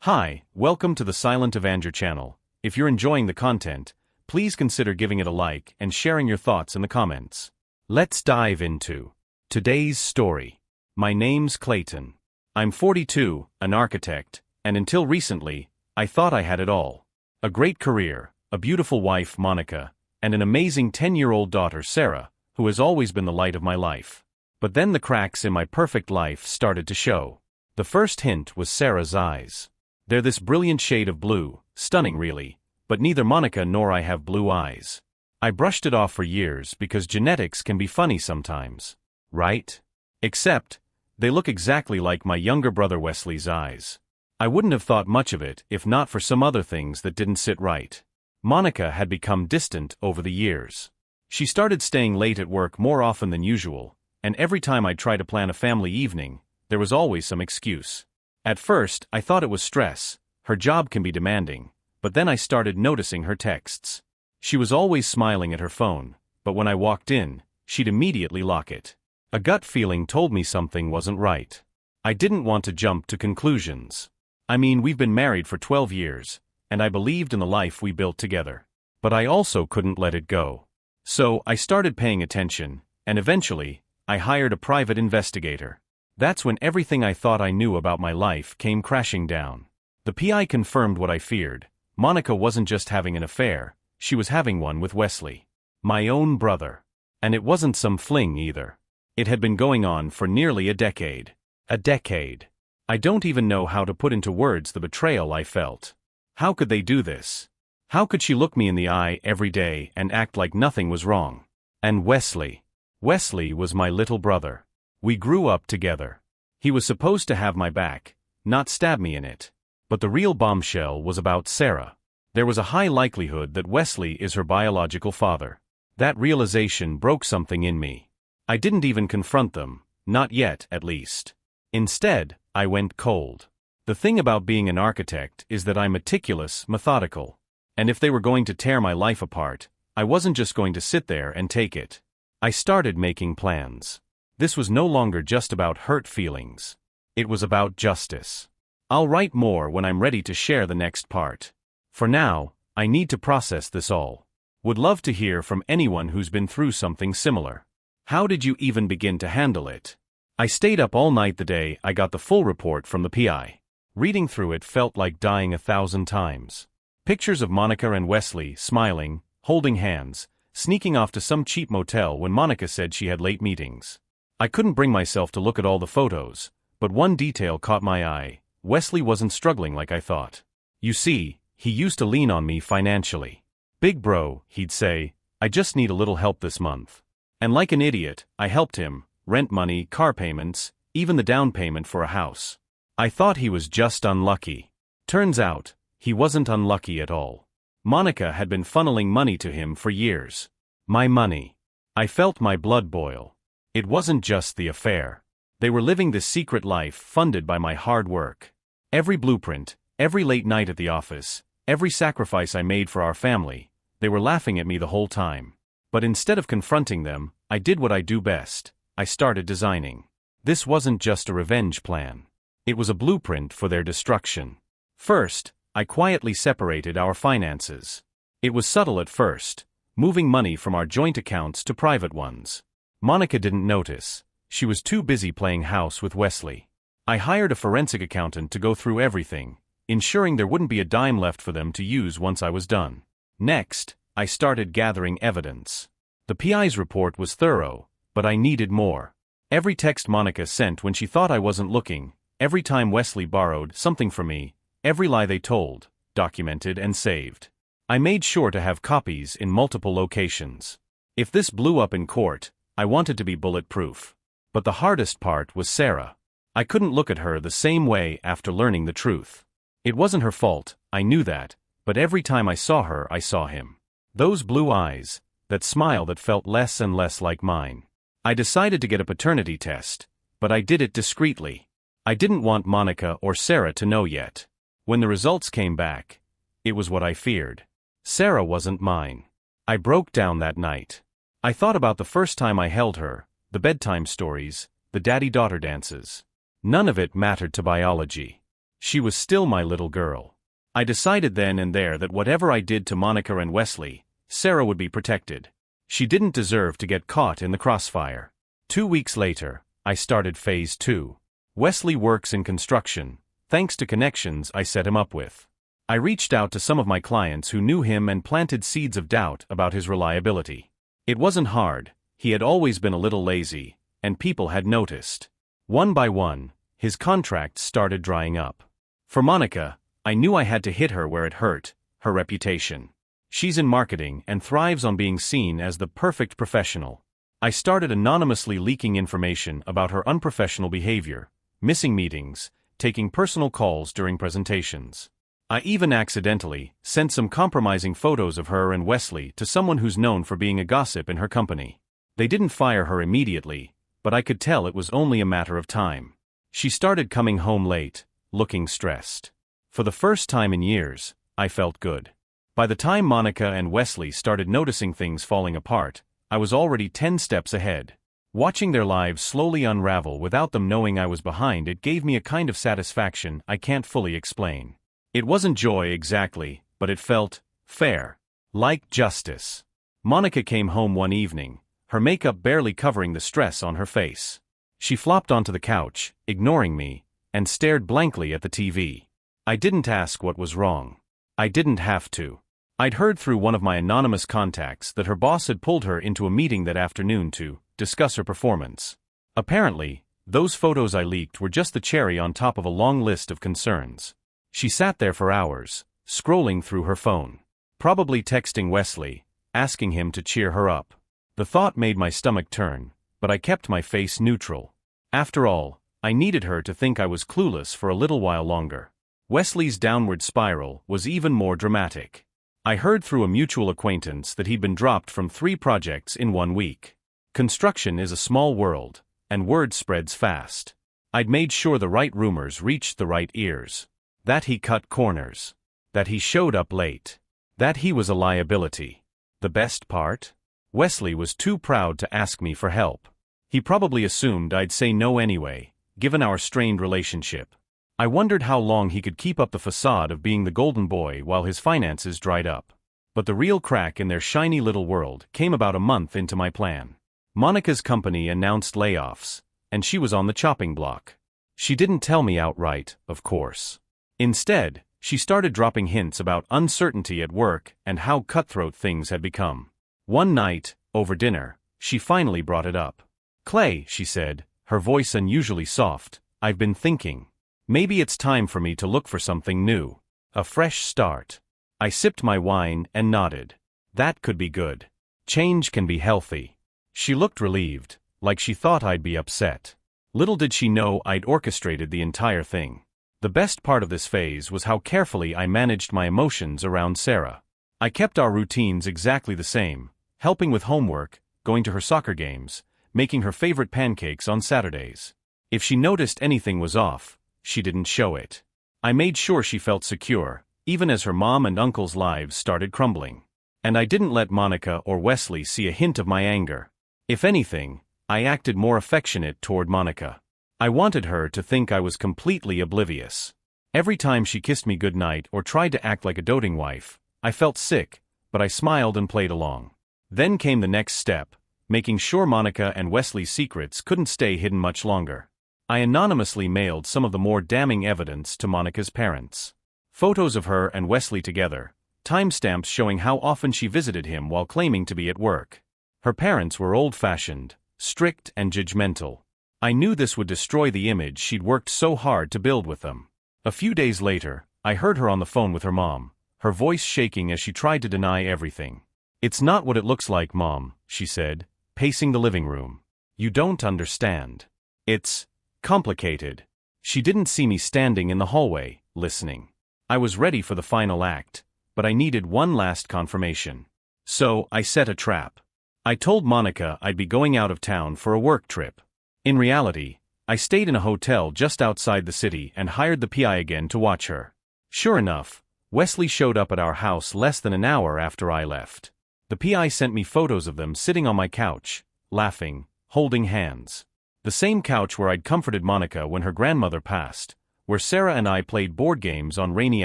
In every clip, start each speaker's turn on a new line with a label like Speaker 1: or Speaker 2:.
Speaker 1: Hi, welcome to the Silent Avenger channel. If you're enjoying the content, please consider giving it a like and sharing your thoughts in the comments. Let's dive into today's story. My name's Clayton. I'm 42, an architect, and until recently, I thought I had it all. A great career, a beautiful wife, Monica, and an amazing 10-year-old daughter, Sarah, who has always been the light of my life. But then the cracks in my perfect life started to show. The first hint was Sarah's eyes. They're this brilliant shade of blue, stunning really, but neither Monica nor I have blue eyes. I brushed it off for years because genetics can be funny sometimes, right? Except, they look exactly like my younger brother Wesley's eyes. I wouldn't have thought much of it if not for some other things that didn't sit right. Monica had become distant over the years. She started staying late at work more often than usual, and every time I'd try to plan a family evening, there was always some excuse. At first, I thought it was stress. Her job can be demanding, but then I started noticing her texts. She was always smiling at her phone, but when I walked in, she'd immediately lock it. A gut feeling told me something wasn't right. I didn't want to jump to conclusions. I mean, we've been married for 12 years, and I believed in the life we built together. But I also couldn't let it go. So, I started paying attention, and eventually, I hired a private investigator. That's when everything I thought I knew about my life came crashing down. The PI confirmed what I feared. Monica wasn't just having an affair, she was having one with Wesley. My own brother. And it wasn't some fling either. It had been going on for nearly a decade. A decade. I don't even know how to put into words the betrayal I felt. How could they do this? How could she look me in the eye every day and act like nothing was wrong? And Wesley. Wesley was my little brother. We grew up together. He was supposed to have my back, not stab me in it. But the real bombshell was about Sarah. There was a high likelihood that Wesley is her biological father. That realization broke something in me. I didn't even confront them, not yet at least. Instead, I went cold. The thing about being an architect is that I'm meticulous, methodical. And if they were going to tear my life apart, I wasn't just going to sit there and take it. I started making plans. This was no longer just about hurt feelings. It was about justice. I'll write more when I'm ready to share the next part. For now, I need to process this all. Would love to hear from anyone who's been through something similar. How did you even begin to handle it? I stayed up all night the day I got the full report from the PI. Reading through it felt like dying 1,000 times. Pictures of Monica and Wesley, smiling, holding hands, sneaking off to some cheap motel when Monica said she had late meetings. I couldn't bring myself to look at all the photos, but one detail caught my eye. Wesley wasn't struggling like I thought. You see, he used to lean on me financially. Big bro, he'd say, I just need a little help this month. And like an idiot, I helped him, rent money, car payments, even the down payment for a house. I thought he was just unlucky. Turns out, he wasn't unlucky at all. Monica had been funneling money to him for years. My money. I felt my blood boil. It wasn't just the affair. They were living this secret life funded by my hard work. Every blueprint, every late night at the office, every sacrifice I made for our family, they were laughing at me the whole time. But instead of confronting them, I did what I do best. I started designing. This wasn't just a revenge plan. It was a blueprint for their destruction. First, I quietly separated our finances. It was subtle at first, moving money from our joint accounts to private ones. Monica didn't notice. She was too busy playing house with Wesley. I hired a forensic accountant to go through everything, ensuring there wouldn't be a dime left for them to use once I was done. Next, I started gathering evidence. The PI's report was thorough, but I needed more. Every text Monica sent when she thought I wasn't looking, every time Wesley borrowed something from me, every lie they told, documented and saved. I made sure to have copies in multiple locations. If this blew up in court, I wanted to be bulletproof. But the hardest part was Sarah. I couldn't look at her the same way after learning the truth. It wasn't her fault, I knew that, but every time I saw her I saw him. Those blue eyes, that smile that felt less and less like mine. I decided to get a paternity test, but I did it discreetly. I didn't want Monica or Sarah to know yet. When the results came back, it was what I feared. Sarah wasn't mine. I broke down that night. I thought about the first time I held her, the bedtime stories, the daddy-daughter dances. None of it mattered to biology. She was still my little girl. I decided then and there that whatever I did to Monica and Wesley, Sarah would be protected. She didn't deserve to get caught in the crossfire. 2 weeks later, I started phase 2. Wesley works in construction, thanks to connections I set him up with. I reached out to some of my clients who knew him and planted seeds of doubt about his reliability. It wasn't hard, he had always been a little lazy, and people had noticed. One by one, his contracts started drying up. For Monica, I knew I had to hit her where it hurt, her reputation. She's in marketing and thrives on being seen as the perfect professional. I started anonymously leaking information about her unprofessional behavior, missing meetings, taking personal calls during presentations. I even accidentally sent some compromising photos of her and Wesley to someone who's known for being a gossip in her company. They didn't fire her immediately, but I could tell it was only a matter of time. She started coming home late, looking stressed. For the first time in years, I felt good. By the time Monica and Wesley started noticing things falling apart, I was already 10 steps ahead. Watching their lives slowly unravel without them knowing I was behind it gave me a kind of satisfaction I can't fully explain. It wasn't joy exactly, but it felt fair. Like justice. Monica came home one evening, her makeup barely covering the stress on her face. She flopped onto the couch, ignoring me, and stared blankly at the TV. I didn't ask what was wrong. I didn't have to. I'd heard through one of my anonymous contacts that her boss had pulled her into a meeting that afternoon to discuss her performance. Apparently, those photos I leaked were just the cherry on top of a long list of concerns. She sat there for hours, scrolling through her phone. Probably texting Wesley, asking him to cheer her up. The thought made my stomach turn, but I kept my face neutral. After all, I needed her to think I was clueless for a little while longer. Wesley's downward spiral was even more dramatic. I heard through a mutual acquaintance that he'd been dropped from 3 projects in 1 week. Construction is a small world, and word spreads fast. I'd made sure the right rumors reached the right ears. That he cut corners. That he showed up late. That he was a liability. The best part? Wesley was too proud to ask me for help. He probably assumed I'd say no anyway, given our strained relationship. I wondered how long he could keep up the facade of being the golden boy while his finances dried up. But the real crack in their shiny little world came about a month into my plan. Monica's company announced layoffs, and she was on the chopping block. She didn't tell me outright, of course. Instead, she started dropping hints about uncertainty at work and how cutthroat things had become. One night, over dinner, she finally brought it up. "Clay," she said, her voice unusually soft, "I've been thinking. Maybe it's time for me to look for something new. A fresh start." I sipped my wine and nodded. That could be good. Change can be healthy. She looked relieved, like she thought I'd be upset. Little did she know I'd orchestrated the entire thing. The best part of this phase was how carefully I managed my emotions around Sarah. I kept our routines exactly the same, helping with homework, going to her soccer games, making her favorite pancakes on Saturdays. If she noticed anything was off, she didn't show it. I made sure she felt secure, even as her mom and uncle's lives started crumbling. And I didn't let Monica or Wesley see a hint of my anger. If anything, I acted more affectionate toward Monica. I wanted her to think I was completely oblivious. Every time she kissed me goodnight or tried to act like a doting wife, I felt sick, but I smiled and played along. Then came the next step, making sure Monica and Wesley's secrets couldn't stay hidden much longer. I anonymously mailed some of the more damning evidence to Monica's parents. Photos of her and Wesley together, timestamps showing how often she visited him while claiming to be at work. Her parents were old-fashioned, strict and judgmental. I knew this would destroy the image she'd worked so hard to build with them. A few days later, I heard her on the phone with her mom, her voice shaking as she tried to deny everything. "It's not what it looks like, Mom," she said, pacing the living room. "You don't understand. It's complicated." She didn't see me standing in the hallway, listening. I was ready for the final act, but I needed one last confirmation. So, I set a trap. I told Monica I'd be going out of town for a work trip. In reality, I stayed in a hotel just outside the city and hired the PI again to watch her. Sure enough, Wesley showed up at our house less than an hour after I left. The PI sent me photos of them sitting on my couch, laughing, holding hands. The same couch where I'd comforted Monica when her grandmother passed, where Sarah and I played board games on rainy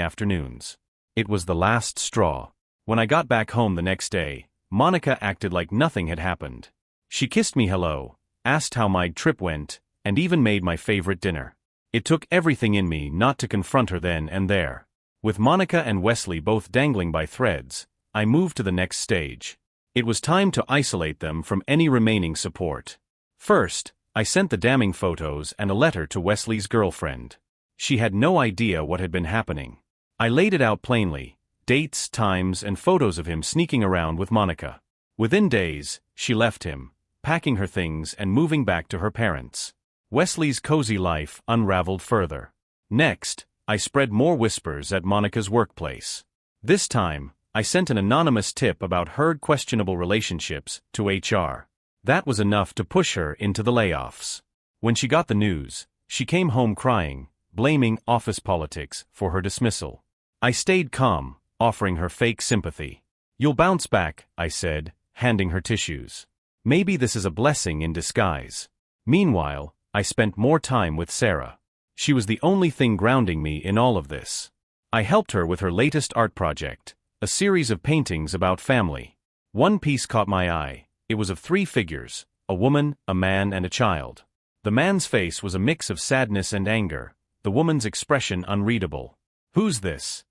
Speaker 1: afternoons. It was the last straw. When I got back home the next day, Monica acted like nothing had happened. She kissed me hello, asked how my trip went, and even made my favorite dinner. It took everything in me not to confront her then and there. With Monica and Wesley both dangling by threads, I moved to the next stage. It was time to isolate them from any remaining support. First, I sent the damning photos and a letter to Wesley's girlfriend. She had no idea what had been happening. I laid it out plainly, dates, times, and photos of him sneaking around with Monica. Within days, she left him, packing her things and moving back to her parents. Wesley's cozy life unraveled further. Next, I spread more whispers at Monica's workplace. This time, I sent an anonymous tip about her questionable relationships to HR. That was enough to push her into the layoffs. When she got the news, she came home crying, blaming office politics for her dismissal. I stayed calm, offering her fake sympathy. "You'll bounce back," I said, handing her tissues. "Maybe this is a blessing in disguise." Meanwhile, I spent more time with Sarah. She was the only thing grounding me in all of this. I helped her with her latest art project, a series of paintings about family. One piece caught my eye. It was of 3 figures, a woman, a man, and a child. The man's face was a mix of sadness and anger, the woman's expression unreadable. "Who's this?"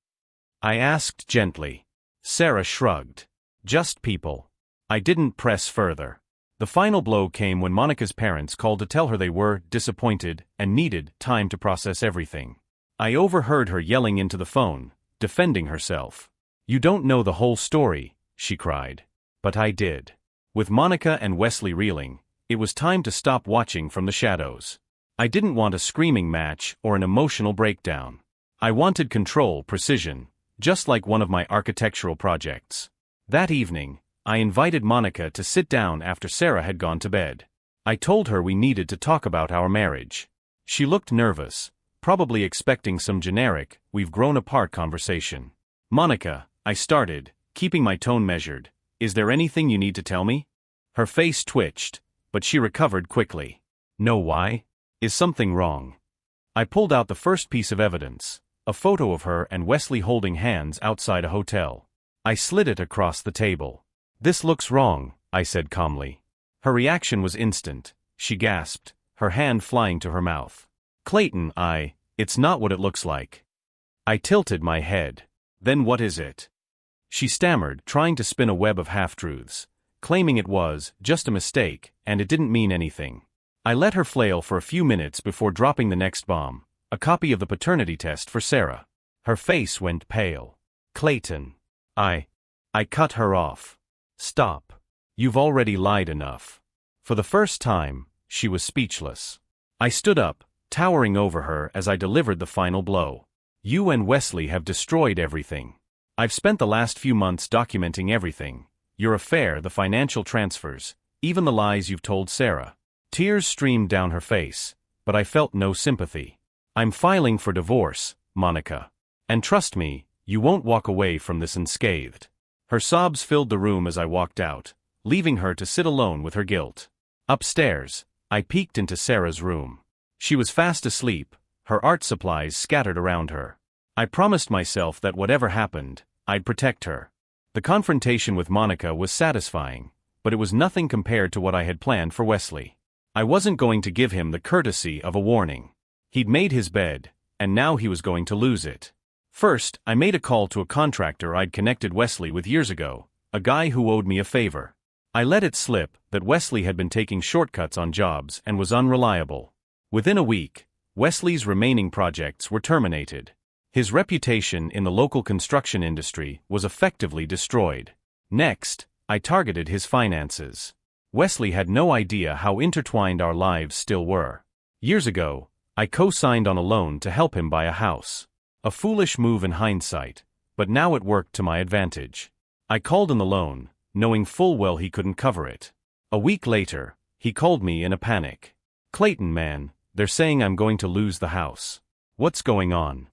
Speaker 1: I asked gently. Sarah shrugged. "Just people." I didn't press further. The final blow came when Monica's parents called to tell her they were disappointed and needed time to process everything. I overheard her yelling into the phone, defending herself. "You don't know the whole story," she cried. But I did. With Monica and Wesley reeling, it was time to stop watching from the shadows. I didn't want a screaming match or an emotional breakdown. I wanted control, precision, just like one of my architectural projects. That evening, I invited Monica to sit down after Sarah had gone to bed. I told her we needed to talk about our marriage. She looked nervous, probably expecting some generic, "we've grown apart" conversation. "Monica," I started, keeping my tone measured, "is there anything you need to tell me?" Her face twitched, but she recovered quickly. "No, why? Is something wrong?" I pulled out the first piece of evidence, a photo of her and Wesley holding hands outside a hotel. I slid it across the table. "This looks wrong," I said calmly. Her reaction was instant. She gasped, her hand flying to her mouth. "Clayton, it's not what it looks like." I tilted my head. "Then what is it?" She stammered, trying to spin a web of half-truths, claiming it was just a mistake and it didn't mean anything. I let her flail for a few minutes before dropping the next bomb, a copy of the paternity test for Sarah. Her face went pale. "Clayton." I cut her off. "Stop. You've already lied enough." For the first time, she was speechless. I stood up, towering over her as I delivered the final blow. "You and Wesley have destroyed everything. I've spent the last few months documenting everything. Your affair, the financial transfers, even the lies you've told Sarah." Tears streamed down her face, but I felt no sympathy. "I'm filing for divorce, Monica. And trust me, you won't walk away from this unscathed." Her sobs filled the room as I walked out, leaving her to sit alone with her guilt. Upstairs, I peeked into Sarah's room. She was fast asleep, her art supplies scattered around her. I promised myself that whatever happened, I'd protect her. The confrontation with Monica was satisfying, but it was nothing compared to what I had planned for Wesley. I wasn't going to give him the courtesy of a warning. He'd made his bed, and now he was going to lose it. First, I made a call to a contractor I'd connected Wesley with years ago, a guy who owed me a favor. I let it slip that Wesley had been taking shortcuts on jobs and was unreliable. Within a week, Wesley's remaining projects were terminated. His reputation in the local construction industry was effectively destroyed. Next, I targeted his finances. Wesley had no idea how intertwined our lives still were. Years ago, I co-signed on a loan to help him buy a house. A foolish move in hindsight, but now it worked to my advantage. I called in the loan, knowing full well he couldn't cover it. A week later, he called me in a panic. "Clayton, man, they're saying I'm going to lose the house. What's going on?"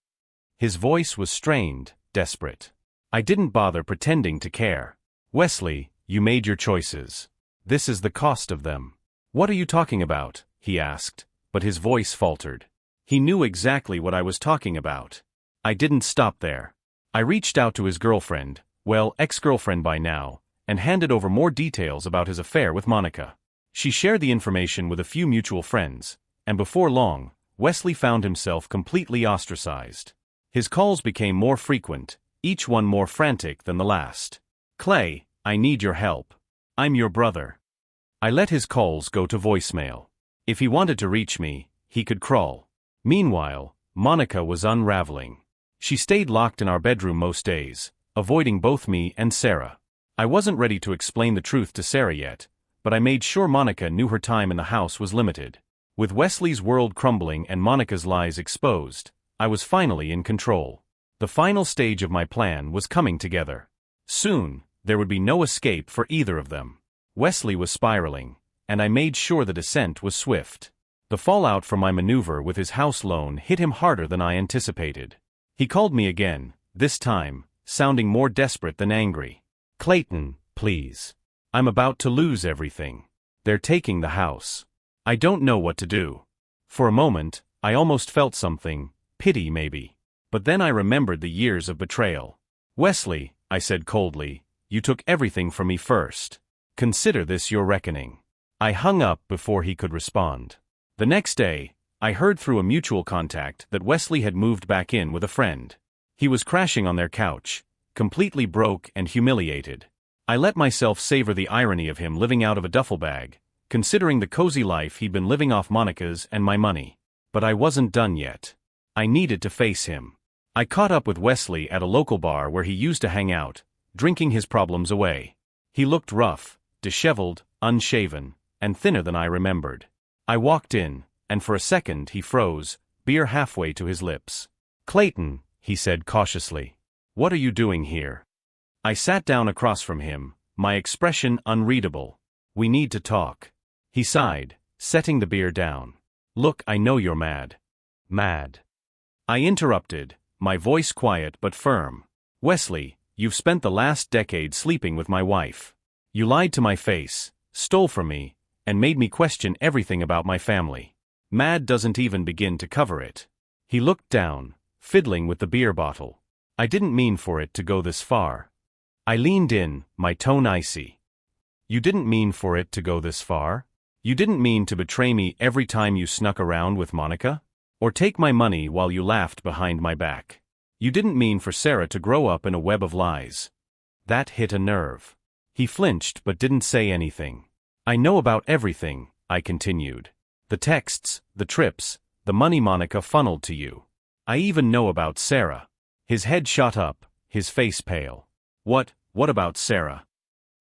Speaker 1: His voice was strained, desperate. I didn't bother pretending to care. "Wesley, you made your choices. This is the cost of them." "What are you talking about?" he asked, but his voice faltered. He knew exactly what I was talking about. I didn't stop there. I reached out to his girlfriend, well, ex-girlfriend by now, and handed over more details about his affair with Monica. She shared the information with a few mutual friends, and before long, Wesley found himself completely ostracized. His calls became more frequent, each one more frantic than the last. "Clay, I need your help. I'm your brother." I let his calls go to voicemail. If he wanted to reach me, he could crawl. Meanwhile, Monica was unraveling. She stayed locked in our bedroom most days, avoiding both me and Sarah. I wasn't ready to explain the truth to Sarah yet, but I made sure Monica knew her time in the house was limited. With Wesley's world crumbling and Monica's lies exposed, I was finally in control. The final stage of my plan was coming together. Soon, there would be no escape for either of them. Wesley was spiraling, and I made sure the descent was swift. The fallout from my maneuver with his house loan hit him harder than I anticipated. He called me again, this time, sounding more desperate than angry. "Clayton, please. I'm about to lose everything. They're taking the house. I don't know what to do." For a moment, I almost felt something, pity maybe. But then I remembered the years of betrayal. "Wesley," I said coldly, "you took everything from me first. Consider this your reckoning." I hung up before he could respond. The next day, I heard through a mutual contact that Wesley had moved back in with a friend. He was crashing on their couch, completely broke and humiliated. I let myself savor the irony of him living out of a duffel bag, considering the cozy life he'd been living off Monica's and my money. But I wasn't done yet. I needed to face him. I caught up with Wesley at a local bar where he used to hang out, drinking his problems away. He looked rough, disheveled, unshaven, and thinner than I remembered. I walked in, and for a second he froze, beer halfway to his lips. "Clayton," he said cautiously, "what are you doing here?" I sat down across from him, my expression unreadable. "We need to talk." He sighed, setting the beer down. "Look, I know you're mad." "Mad?" I interrupted, my voice quiet but firm. "Wesley, you've spent the last decade sleeping with my wife. You lied to my face, stole from me, and made me question everything about my family. Mad doesn't even begin to cover it." He looked down, fiddling with the beer bottle. "I didn't mean for it to go this far." I leaned in, my tone icy. "You didn't mean for it to go this far? You didn't mean to betray me every time you snuck around with Monica? Or take my money while you laughed behind my back? You didn't mean for Sarah to grow up in a web of lies?" That hit a nerve. He flinched but didn't say anything. "I know about everything," I continued. "The texts, the trips, the money Monica funneled to you. I even know about Sarah." His head shot up, his face pale. What about Sarah?"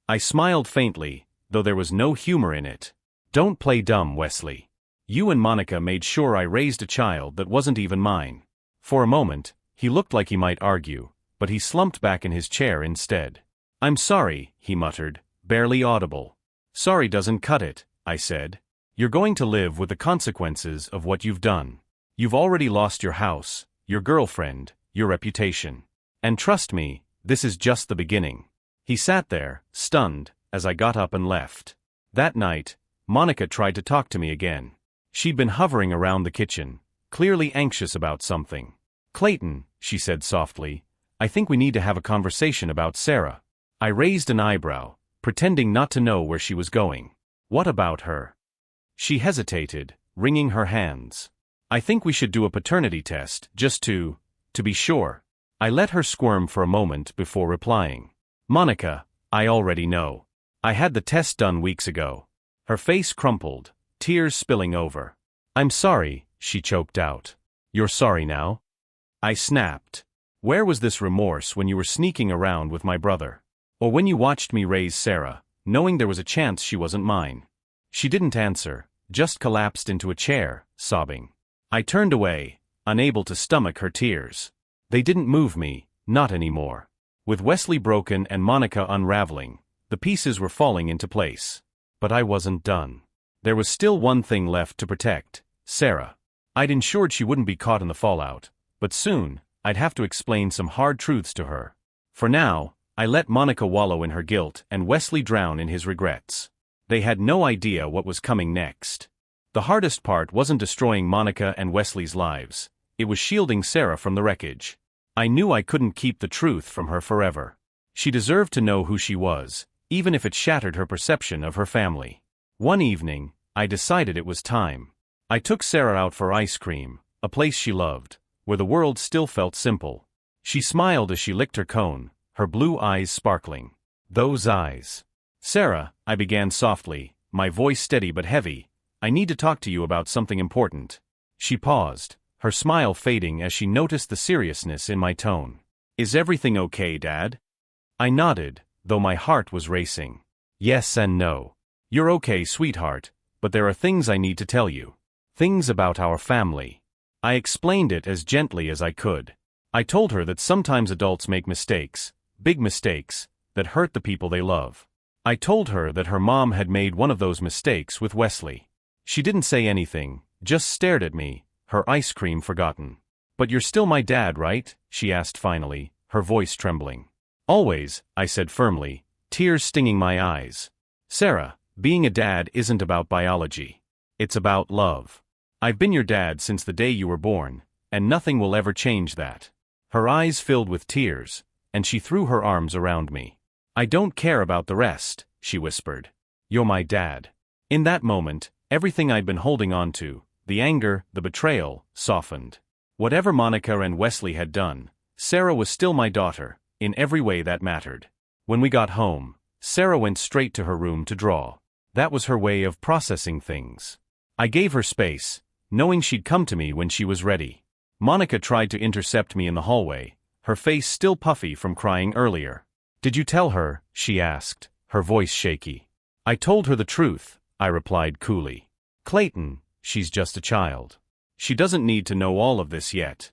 Speaker 1: I smiled faintly, though there was no humor in it. "Don't play dumb, Wesley. You and Monica made sure I raised a child that wasn't even mine." For a moment, he looked like he might argue, but he slumped back in his chair instead. "I'm sorry," he muttered, barely audible. "Sorry doesn't cut it," I said. "You're going to live with the consequences of what you've done. You've already lost your house, your girlfriend, your reputation. And trust me, this is just the beginning." He sat there, stunned, as I got up and left. That night, Monica tried to talk to me again. She'd been hovering around the kitchen, clearly anxious about something. "Clayton," she said softly, "I think we need to have a conversation about Sarah." I raised an eyebrow, pretending not to know where she was going. "What about her?" She hesitated, wringing her hands. "I think we should do a paternity test, just to be sure." I let her squirm for a moment before replying. "Monica, I already know. I had the test done weeks ago." Her face crumpled, tears spilling over. "I'm sorry," she choked out. "You're sorry now?" I snapped. "Where was this remorse when you were sneaking around with my brother? Or when you watched me raise Sarah, knowing there was a chance she wasn't mine?" She didn't answer, just collapsed into a chair, sobbing. I turned away, unable to stomach her tears. They didn't move me, not anymore. With Wesley broken and Monica unraveling, the pieces were falling into place. But I wasn't done. There was still one thing left to protect: Sarah. I'd ensured she wouldn't be caught in the fallout, but soon, I'd have to explain some hard truths to her. For now, I let Monica wallow in her guilt and Wesley drown in his regrets. They had no idea what was coming next. The hardest part wasn't destroying Monica and Wesley's lives. It was shielding Sarah from the wreckage. I knew I couldn't keep the truth from her forever. She deserved to know who she was, even if it shattered her perception of her family. One evening, I decided it was time. I took Sarah out for ice cream, a place she loved, where the world still felt simple. She smiled as she licked her cone, her blue eyes sparkling. Those eyes. "Sarah," I began softly, my voice steady but heavy, "I need to talk to you about something important." She paused, her smile fading as she noticed the seriousness in my tone. "Is everything okay, Dad?" I nodded, though my heart was racing. "Yes and no. You're okay, sweetheart, but there are things I need to tell you. Things about our family." I explained it as gently as I could. I told her that sometimes adults make mistakes, big mistakes, that hurt the people they love. I told her that her mom had made one of those mistakes with Wesley. She didn't say anything, just stared at me, her ice cream forgotten. "But you're still my dad, right?" she asked finally, her voice trembling. "Always," I said firmly, tears stinging my eyes. "Sarah, being a dad isn't about biology. It's about love. I've been your dad since the day you were born, and nothing will ever change that." Her eyes filled with tears, and she threw her arms around me. "I don't care about the rest," she whispered. "You're my dad." In that moment, everything I'd been holding on to, the anger, the betrayal, softened. Whatever Monica and Wesley had done, Sarah was still my daughter, in every way that mattered. When we got home, Sarah went straight to her room to draw. That was her way of processing things. I gave her space, knowing she'd come to me when she was ready. Monica tried to intercept me in the hallway, her face still puffy from crying earlier. "Did you tell her?" she asked, her voice shaky. "I told her the truth," I replied coolly. "Clayton, she's just a child. She doesn't need to know all of this yet."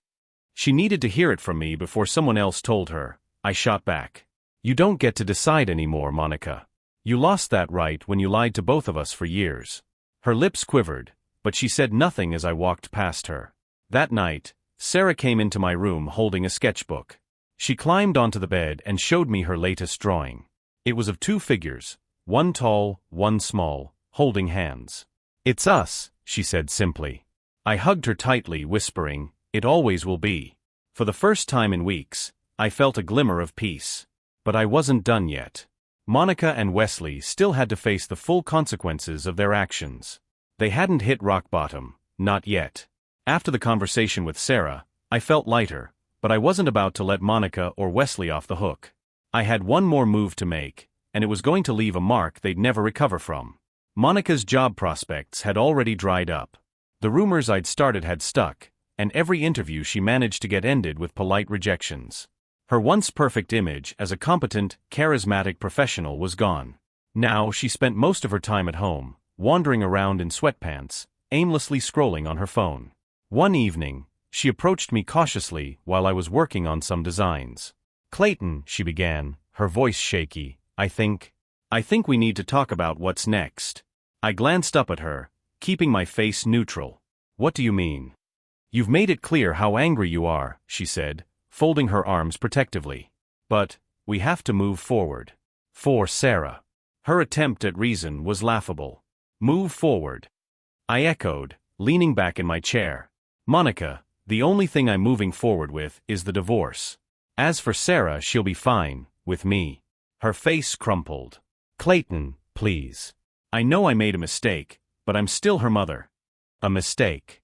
Speaker 1: She needed to hear it from me before someone else told her. I shot back. "You don't get to decide anymore, Monica. You lost that right when you lied to both of us for years." Her lips quivered, but she said nothing as I walked past her. That night, Sarah came into my room holding a sketchbook. She climbed onto the bed and showed me her latest drawing. It was of two figures, one tall, one small, holding hands. "It's us," she said simply. I hugged her tightly, whispering, "It always will be." For the first time in weeks, I felt a glimmer of peace. But I wasn't done yet. Monica and Wesley still had to face the full consequences of their actions. They hadn't hit rock bottom, not yet. After the conversation with Sarah, I felt lighter, but I wasn't about to let Monica or Wesley off the hook. I had one more move to make, and it was going to leave a mark they'd never recover from. Monica's job prospects had already dried up. The rumors I'd started had stuck, and every interview she managed to get ended with polite rejections. Her once perfect image as a competent, charismatic professional was gone. Now she spent most of her time at home, wandering around in sweatpants, aimlessly scrolling on her phone. One evening, she approached me cautiously while I was working on some designs. "Clayton," she began, her voice shaky, I think we need to talk about what's next." I glanced up at her, keeping my face neutral. "What do you mean?" "You've made it clear how angry you are," she said, folding her arms protectively. "But we have to move forward." For Sarah. Her attempt at reason was laughable. "Move forward." I echoed, leaning back in my chair. "Monica, the only thing I'm moving forward with is the divorce. As for Sarah, she'll be fine, with me." Her face crumpled. "Clayton, please. I know I made a mistake, but I'm still her mother." "A mistake?"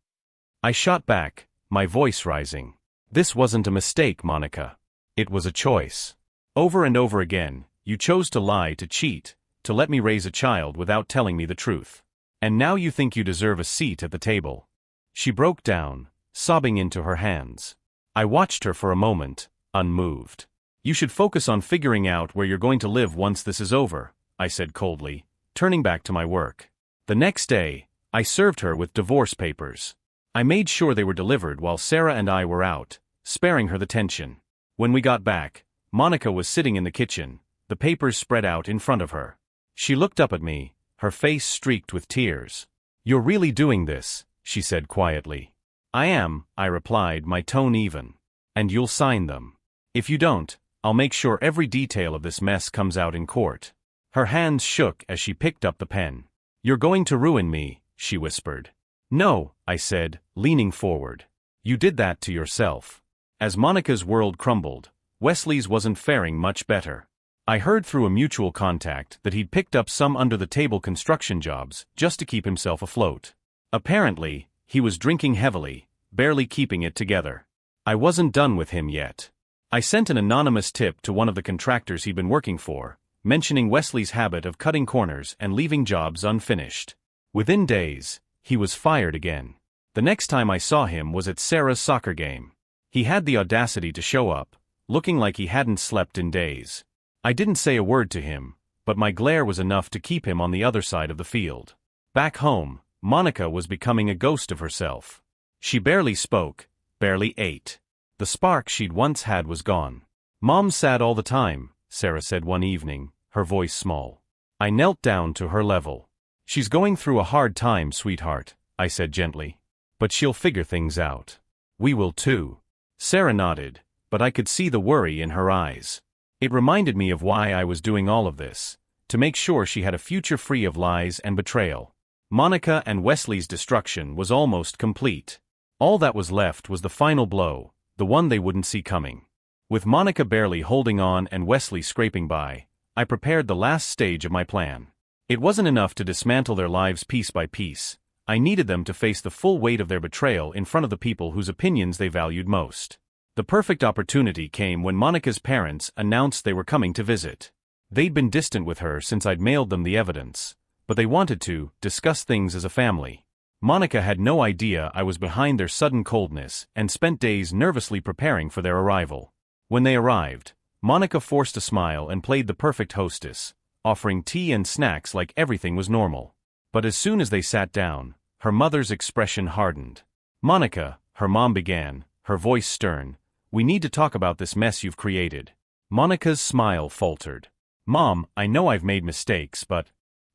Speaker 1: I shot back, my voice rising. "This wasn't a mistake, Monica. It was a choice. Over and over again, you chose to lie, to cheat, to let me raise a child without telling me the truth. And now you think you deserve a seat at the table." She broke down, sobbing into her hands. I watched her for a moment, unmoved. "You should focus on figuring out where you're going to live once this is over," I said coldly, turning back to my work. The next day, I served her with divorce papers. I made sure they were delivered while Sarah and I were out, sparing her the tension. When we got back, Monica was sitting in the kitchen, the papers spread out in front of her. She looked up at me, her face streaked with tears. "You're really doing this," she said quietly. "I am," I replied, my tone even. "And you'll sign them. If you don't, I'll make sure every detail of this mess comes out in court." Her hands shook as she picked up the pen. "You're going to ruin me," she whispered. No, I said, leaning forward. You did that to yourself. As Monica's world crumbled, Wesley's wasn't faring much better. I heard through a mutual contact that he'd picked up some under-the-table construction jobs just to keep himself afloat. Apparently, he was drinking heavily, barely keeping it together. I wasn't done with him yet. I sent an anonymous tip to one of the contractors he'd been working for, mentioning Wesley's habit of cutting corners and leaving jobs unfinished. Within days, he was fired again. The next time I saw him was at Sarah's soccer game. He had the audacity to show up, looking like he hadn't slept in days. I didn't say a word to him, but my glare was enough to keep him on the other side of the field. Back home, Monica was becoming a ghost of herself. She barely spoke, barely ate. The spark she'd once had was gone. Mom's sad all the time, Sarah said one evening, her voice small. I knelt down to her level. She's going through a hard time, sweetheart, I said gently. But she'll figure things out. We will too. Sarah nodded, but I could see the worry in her eyes. It reminded me of why I was doing all of this, to make sure she had a future free of lies and betrayal. Monica and Wesley's destruction was almost complete. All that was left was the final blow, the one they wouldn't see coming. With Monica barely holding on and Wesley scraping by, I prepared the last stage of my plan. It wasn't enough to dismantle their lives piece by piece. I needed them to face the full weight of their betrayal in front of the people whose opinions they valued most. The perfect opportunity came when Monica's parents announced they were coming to visit. They'd been distant with her since I'd mailed them the evidence, but they wanted to discuss things as a family. Monica had no idea I was behind their sudden coldness and spent days nervously preparing for their arrival. When they arrived, Monica forced a smile and played the perfect hostess, offering tea and snacks like everything was normal. But as soon as they sat down, her mother's expression hardened. Monica, her mom began, her voice stern, we need to talk about this mess you've created. Monica's smile faltered. Mom, I know I've made mistakes, but...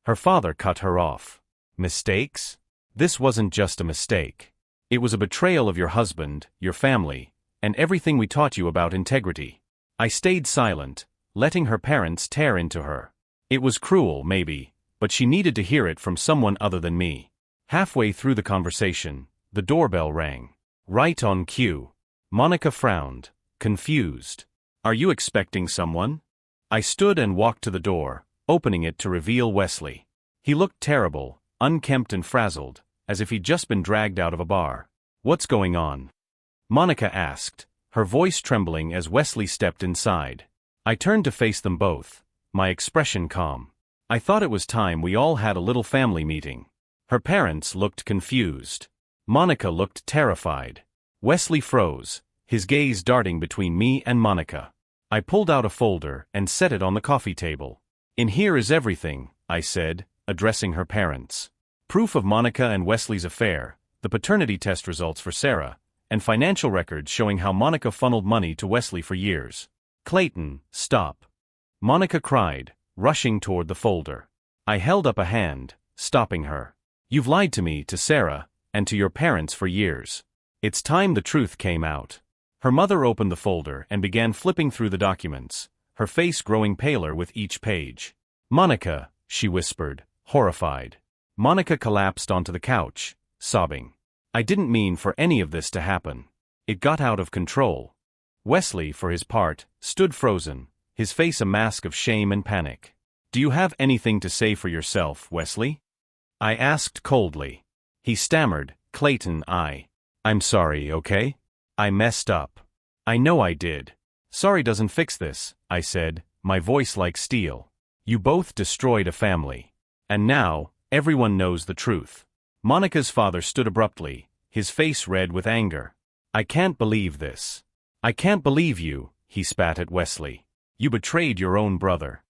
Speaker 1: Her father cut her off. Mistakes? This wasn't just a mistake. It was a betrayal of your husband, your family, and everything we taught you about integrity. I stayed silent, letting her parents tear into her. It was cruel, maybe, but she needed to hear it from someone other than me. Halfway through the conversation, the doorbell rang. Right on cue. Monica frowned, confused. Are you expecting someone? I stood and walked to the door, opening it to reveal Wesley. He looked terrible, unkempt and frazzled, as if he'd just been dragged out of a bar. What's going on? Monica asked, her voice trembling as Wesley stepped inside. I turned to face them both, my expression calm. I thought it was time we all had a little family meeting. Her parents looked confused. Monica looked terrified. Wesley froze, his gaze darting between me and Monica. I pulled out a folder and set it on the coffee table. In here is everything, I said, addressing her parents. Proof of Monica and Wesley's affair, the paternity test results for Sarah, and financial records showing how Monica funneled money to Wesley for years. Clayton, stop. Monica cried, rushing toward the folder. I held up a hand, stopping her. You've lied to me, to Sarah, and to your parents for years. It's time the truth came out. Her mother opened the folder and began flipping through the documents, her face growing paler with each page. Monica, she whispered, horrified. Monica collapsed onto the couch, sobbing. I didn't mean for any of this to happen. It got out of control. Wesley, for his part, stood frozen, his face a mask of shame and panic. Do you have anything to say for yourself, Wesley? I asked coldly. He stammered, Clayton, I'm sorry, okay? I messed up. I know I did. Sorry doesn't fix this, I said, my voice like steel. You both destroyed a family. And now, everyone knows the truth. Monica's father stood abruptly, his face red with anger. I can't believe this. I can't believe you, he spat at Wesley. You betrayed your own brother.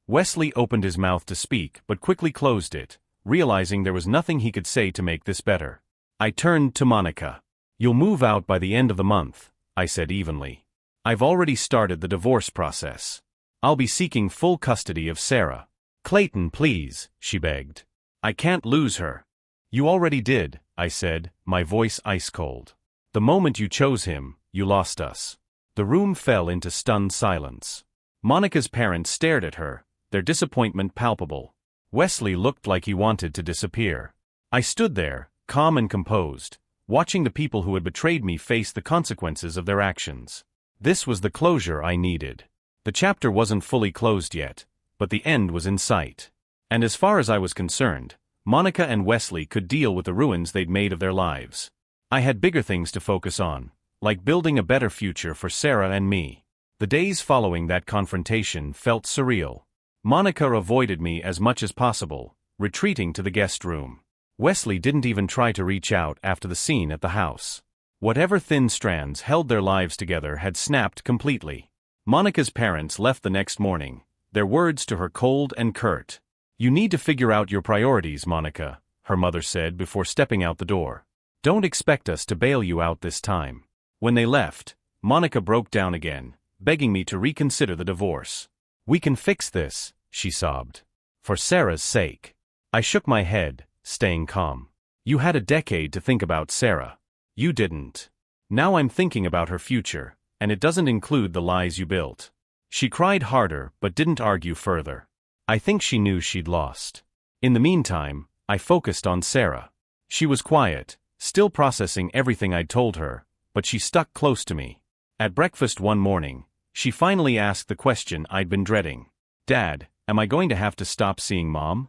Speaker 1: Wesley opened his mouth to speak but quickly closed it, realizing there was nothing he could say to make this better. I turned to Monica. You'll move out by the end of the month, I said evenly. I've already started the divorce process. I'll be seeking full custody of Sarah. Clayton, please, she begged. I can't lose her. You already did, I said, my voice ice cold. The moment you chose him, you lost us. The room fell into stunned silence. Monica's parents stared at her, their disappointment palpable. Wesley looked like he wanted to disappear. I stood there, calm and composed, watching the people who had betrayed me face the consequences of their actions. This was the closure I needed. The chapter wasn't fully closed yet, but the end was in sight. And as far as I was concerned, Monica and Wesley could deal with the ruins they'd made of their lives. I had bigger things to focus on, like building a better future for Sarah and me. The days following that confrontation felt surreal. Monica avoided me as much as possible, retreating to the guest room. Wesley didn't even try to reach out after the scene at the house. Whatever thin strands held their lives together had snapped completely. Monica's parents left the next morning, their words to her cold and curt. "You need to figure out your priorities, Monica," her mother said before stepping out the door. "Don't expect us to bail you out this time." When they left, Monica broke down again, begging me to reconsider the divorce. "We can fix this," she sobbed. "For Sarah's sake." I shook my head, staying calm. "You had a decade to think about Sarah. You didn't. Now I'm thinking about her future, and it doesn't include the lies you built." She cried harder but didn't argue further. I think she knew she'd lost. In the meantime, I focused on Sarah. She was quiet, still processing everything I'd told her, but she stuck close to me. At breakfast one morning, she finally asked the question I'd been dreading. "Dad, am I going to have to stop seeing Mom?"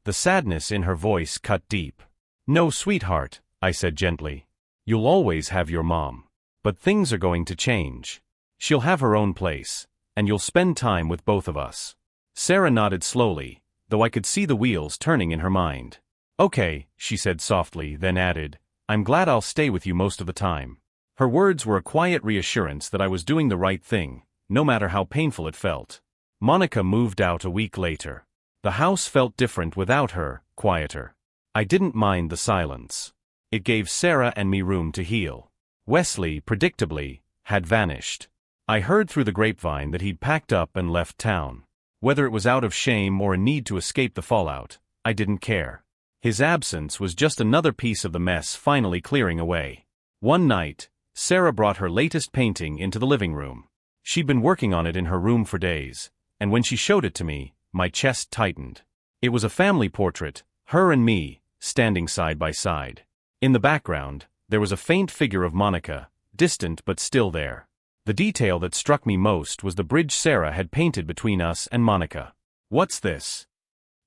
Speaker 1: The sadness in her voice cut deep. "No, sweetheart," I said gently. "You'll always have your mom. But things are going to change. She'll have her own place, and you'll spend time with both of us." Sarah nodded slowly, though I could see the wheels turning in her mind. "Okay," she said softly, then added, "I'm glad I'll stay with you most of the time." Her words were a quiet reassurance that I was doing the right thing, no matter how painful it felt. Monica moved out a week later. The house felt different without her, quieter. I didn't mind the silence. It gave Sarah and me room to heal. Wesley, predictably, had vanished. I heard through the grapevine that he'd packed up and left town. Whether it was out of shame or a need to escape the fallout, I didn't care. His absence was just another piece of the mess finally clearing away. One night, Sarah brought her latest painting into the living room. She'd been working on it in her room for days, and when she showed it to me, my chest tightened. It was a family portrait, her and me, standing side by side. In the background, there was a faint figure of Monica, distant but still there. The detail that struck me most was the bridge Sarah had painted between us and Monica. "What's this?"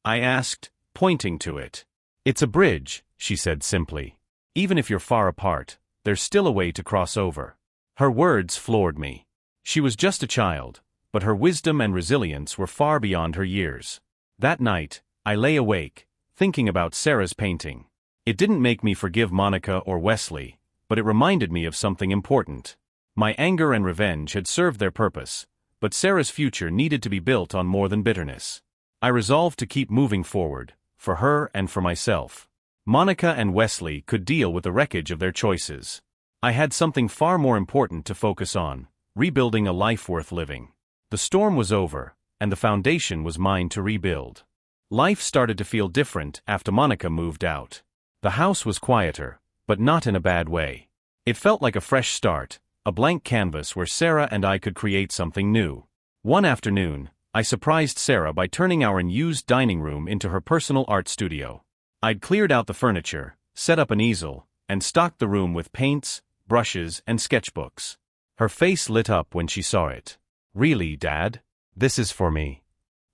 Speaker 1: I asked, pointing to it. "It's a bridge," she said simply. "Even if you're far apart, there's still a way to cross over." Her words floored me. She was just a child, but her wisdom and resilience were far beyond her years. That night, I lay awake, thinking about Sarah's painting. It didn't make me forgive Monica or Wesley, but it reminded me of something important. My anger and revenge had served their purpose, but Sarah's future needed to be built on more than bitterness. I resolved to keep moving forward, for her and for myself. Monica and Wesley could deal with the wreckage of their choices. I had something far more important to focus on: rebuilding a life worth living. The storm was over, and the foundation was mine to rebuild. Life started to feel different after Monica moved out. The house was quieter, but not in a bad way. It felt like a fresh start, a blank canvas where Sarah and I could create something new. One afternoon, I surprised Sarah by turning our unused dining room into her personal art studio. I'd cleared out the furniture, set up an easel, and stocked the room with paints, brushes, and sketchbooks. Her face lit up when she saw it. "Really, Dad? This is for me?"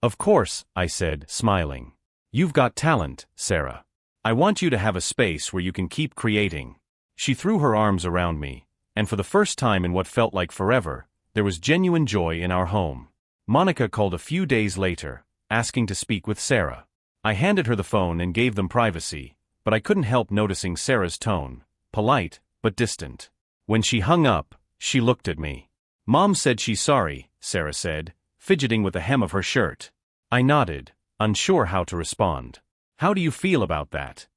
Speaker 1: "Of course," I said, smiling. "You've got talent, Sarah. I want you to have a space where you can keep creating." She threw her arms around me, and for the first time in what felt like forever, there was genuine joy in our home. Monica called a few days later, asking to speak with Sarah. I handed her the phone and gave them privacy, but I couldn't help noticing Sarah's tone, polite but distant. When she hung up, she looked at me. "Mom said she's sorry," Sarah said, fidgeting with the hem of her shirt. I nodded, unsure how to respond. "How do you feel about that?"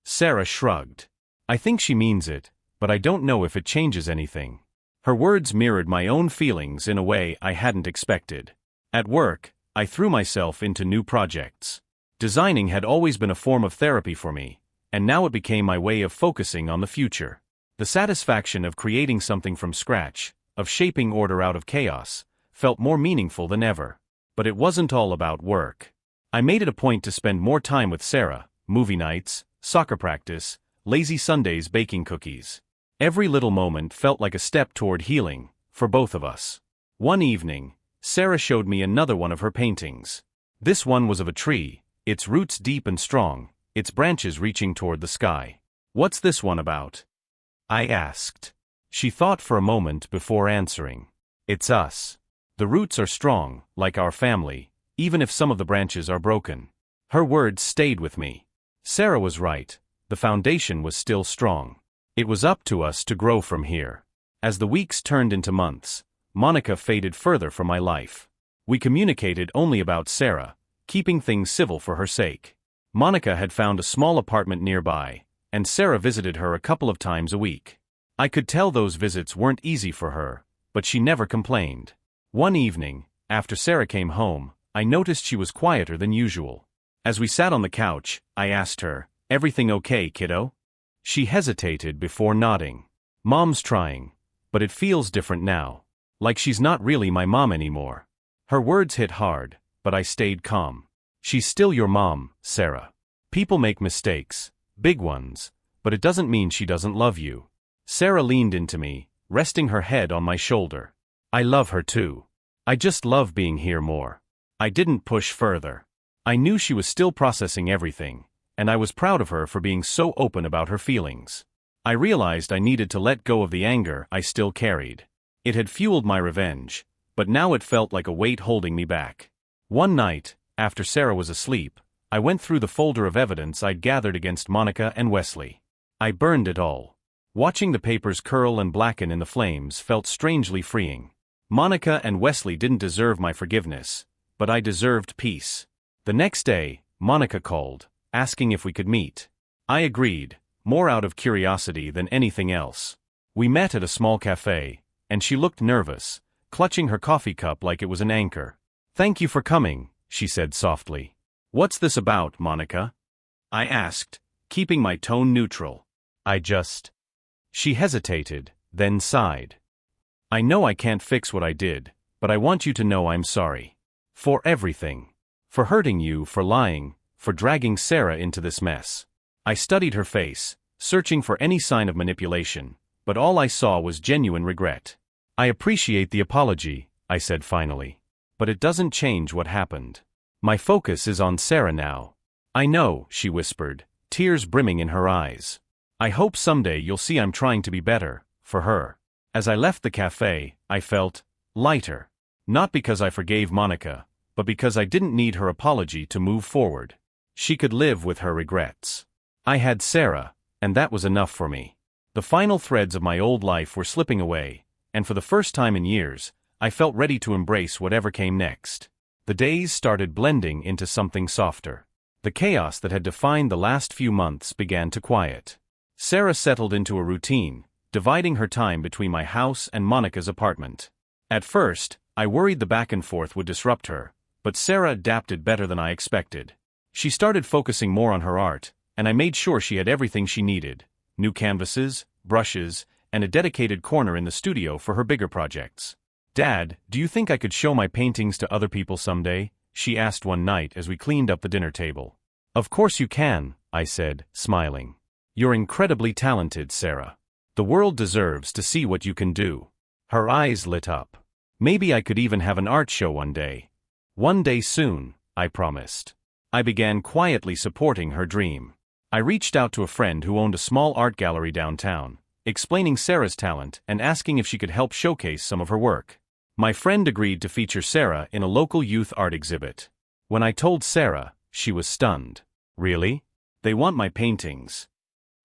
Speaker 1: Sarah shrugged. "I think she means it, but I don't know if it changes anything." Her words mirrored my own feelings in a way I hadn't expected. At work, I threw myself into new projects. Designing had always been a form of therapy for me, and now it became my way of focusing on the future. The satisfaction of creating something from scratch, of shaping order out of chaos, felt more meaningful than ever. But it wasn't all about work. I made it a point to spend more time with Sarah, movie nights, soccer practice, lazy Sundays baking cookies. Every little moment felt like a step toward healing, for both of us. One evening, Sarah showed me another one of her paintings. This one was of a tree, its roots deep and strong, its branches reaching toward the sky. "What's this one about?" I asked. She thought for a moment before answering. "It's us. The roots are strong, like our family, even if some of the branches are broken." Her words stayed with me. Sarah was right. The foundation was still strong. It was up to us to grow from here. As the weeks turned into months, Monica faded further from my life. We communicated only about Sarah, keeping things civil for her sake. Monica had found a small apartment nearby, and Sarah visited her a couple of times a week. I could tell those visits weren't easy for her, but she never complained. One evening, after Sarah came home, I noticed she was quieter than usual. As we sat on the couch, I asked her, "Everything okay, kiddo?" She hesitated before nodding. "Mom's trying, but it feels different now. Like she's not really my mom anymore." Her words hit hard, but I stayed calm. "She's still your mom, Sarah. People make mistakes, big ones, but it doesn't mean she doesn't love you." Sarah leaned into me, resting her head on my shoulder. "I love her too. I just love being here more." I didn't push further. I knew she was still processing everything, and I was proud of her for being so open about her feelings. I realized I needed to let go of the anger I still carried. It had fueled my revenge, but now it felt like a weight holding me back. One night, after Sarah was asleep, I went through the folder of evidence I'd gathered against Monica and Wesley. I burned it all. Watching the papers curl and blacken in the flames felt strangely freeing. Monica and Wesley didn't deserve my forgiveness, but I deserved peace. The next day, Monica called, asking if we could meet. I agreed, more out of curiosity than anything else. We met at a small cafe, and she looked nervous, clutching her coffee cup like it was an anchor. "Thank you for coming," she said softly. "What's this about, Monica?" I asked, keeping my tone neutral. She hesitated, then sighed. "I know I can't fix what I did, but I want you to know I'm sorry. For everything. For hurting you, for lying, for dragging Sarah into this mess." I studied her face, searching for any sign of manipulation, but all I saw was genuine regret. "I appreciate the apology," I said finally. "But it doesn't change what happened. My focus is on Sarah now." "I know," she whispered, tears brimming in her eyes. "I hope someday you'll see I'm trying to be better, for her." As I left the cafe, I felt lighter. Not because I forgave Monica, but because I didn't need her apology to move forward. She could live with her regrets. I had Sarah, and that was enough for me. The final threads of my old life were slipping away, and for the first time in years, I felt ready to embrace whatever came next. The days started blending into something softer. The chaos that had defined the last few months began to quiet. Sarah settled into a routine, dividing her time between my house and Monica's apartment. At first, I worried the back and forth would disrupt her, but Sarah adapted better than I expected. She started focusing more on her art, and I made sure she had everything she needed: new canvases, brushes, and a dedicated corner in the studio for her bigger projects. "Dad, do you think I could show my paintings to other people someday?" she asked one night as we cleaned up the dinner table. "Of course you can," I said, smiling. "You're incredibly talented, Sarah. The world deserves to see what you can do." Her eyes lit up. "Maybe I could even have an art show one day." "One day soon," I promised. I began quietly supporting her dream. I reached out to a friend who owned a small art gallery downtown, explaining Sarah's talent and asking if she could help showcase some of her work. My friend agreed to feature Sarah in a local youth art exhibit. When I told Sarah, she was stunned. "Really? They want my paintings?"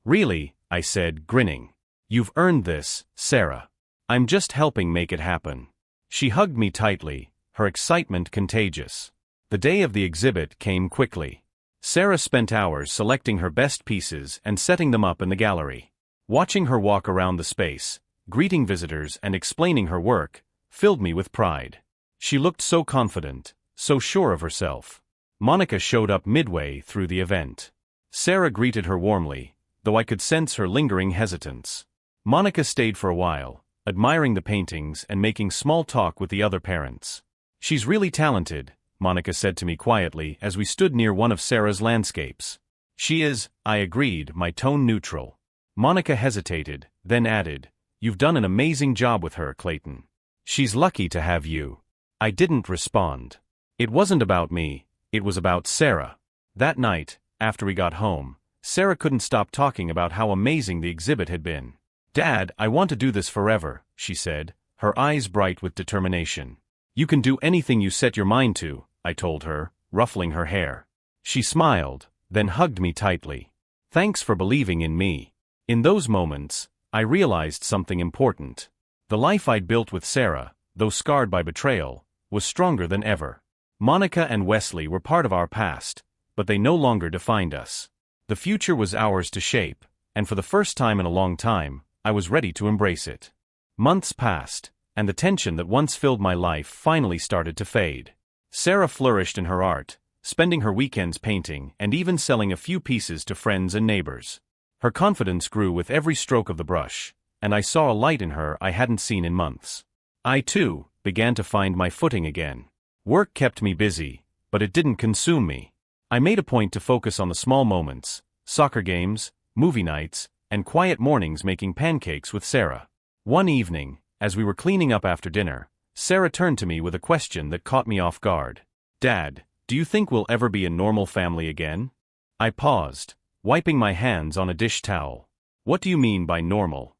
Speaker 1: "Really," I said, grinning. "You've earned this, Sarah. I'm just helping make it happen." She hugged me tightly, her excitement contagious. The day of the exhibit came quickly. Sarah spent hours selecting her best pieces and setting them up in the gallery. Watching her walk around the space, greeting visitors and explaining her work, filled me with pride. She looked so confident, so sure of herself. Monica showed up midway through the event. Sarah greeted her warmly, though I could sense her lingering hesitance. Monica stayed for a while, admiring the paintings and making small talk with the other parents. "She's really talented," Monica said to me quietly as we stood near one of Sarah's landscapes. She is, I agreed, my tone neutral. Monica hesitated, then added, "You've done an amazing job with her, Clayton. She's lucky to have you." I didn't respond. It wasn't about me, it was about Sarah. That night, after we got home, Sarah couldn't stop talking about how amazing the exhibit had been. "Dad, I want to do this forever," she said, her eyes bright with determination. "You can do anything you set your mind to," I told her, ruffling her hair. She smiled, then hugged me tightly. "Thanks for believing in me." In those moments, I realized something important. The life I'd built with Sarah, though scarred by betrayal, was stronger than ever. Monica and Wesley were part of our past, but they no longer defined us. The future was ours to shape, and for the first time in a long time, I was ready to embrace it. Months passed, and the tension that once filled my life finally started to fade. Sarah flourished in her art, spending her weekends painting and even selling a few pieces to friends and neighbors. Her confidence grew with every stroke of the brush, and I saw a light in her I hadn't seen in months. I, too, began to find my footing again. Work kept me busy, but it didn't consume me. I made a point to focus on the small moments, soccer games, movie nights, and quiet mornings making pancakes with Sarah. One evening, as we were cleaning up after dinner, Sarah turned to me with a question that caught me off guard. "Dad, do you think we'll ever be a normal family again?" I paused, wiping my hands on a dish towel. "What do you mean by normal?"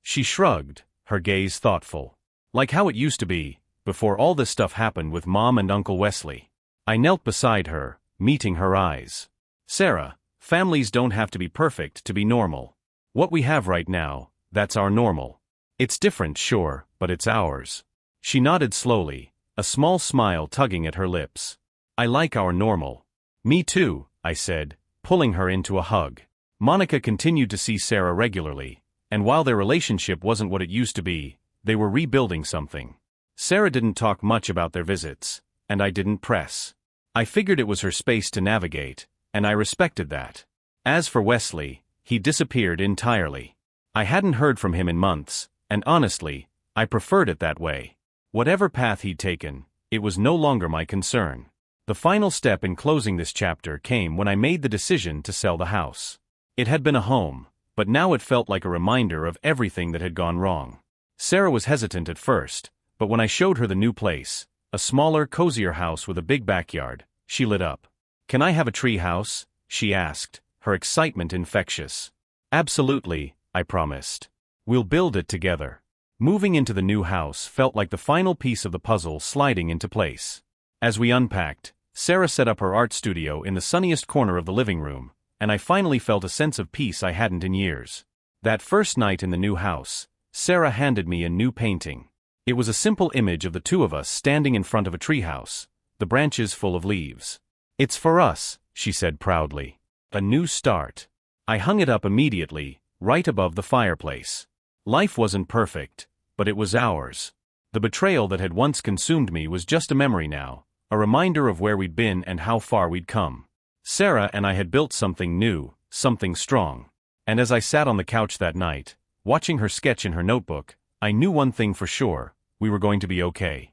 Speaker 1: She shrugged, her gaze thoughtful. "Like how it used to be, before all this stuff happened with Mom and Uncle Wesley." I knelt beside her, meeting her eyes. "Sarah, families don't have to be perfect to be normal. What we have right now, that's our normal. It's different, sure, but it's ours." She nodded slowly, a small smile tugging at her lips. "I like our normal." "Me too," I said, pulling her into a hug. Monica continued to see Sarah regularly, and while their relationship wasn't what it used to be, they were rebuilding something. Sarah didn't talk much about their visits, and I didn't press. I figured it was her space to navigate, and I respected that. As for Wesley, he disappeared entirely. I hadn't heard from him in months, and honestly, I preferred it that way. Whatever path he'd taken, it was no longer my concern. The final step in closing this chapter came when I made the decision to sell the house. It had been a home, but now it felt like a reminder of everything that had gone wrong. Sarah was hesitant at first, but when I showed her the new place, a smaller, cozier house with a big backyard, she lit up. "Can I have a tree house?" she asked, her excitement infectious. "Absolutely," I promised. "We'll build it together." Moving into the new house felt like the final piece of the puzzle sliding into place. As we unpacked, Sarah set up her art studio in the sunniest corner of the living room, and I finally felt a sense of peace I hadn't in years. That first night in the new house, Sarah handed me a new painting. It was a simple image of the two of us standing in front of a treehouse, the branches full of leaves. "It's for us," she said proudly. "A new start." I hung it up immediately, right above the fireplace. Life wasn't perfect, but it was ours. The betrayal that had once consumed me was just a memory now, a reminder of where we'd been and how far we'd come. Sarah and I had built something new, something strong. And as I sat on the couch that night, watching her sketch in her notebook, I knew one thing for sure: we were going to be okay.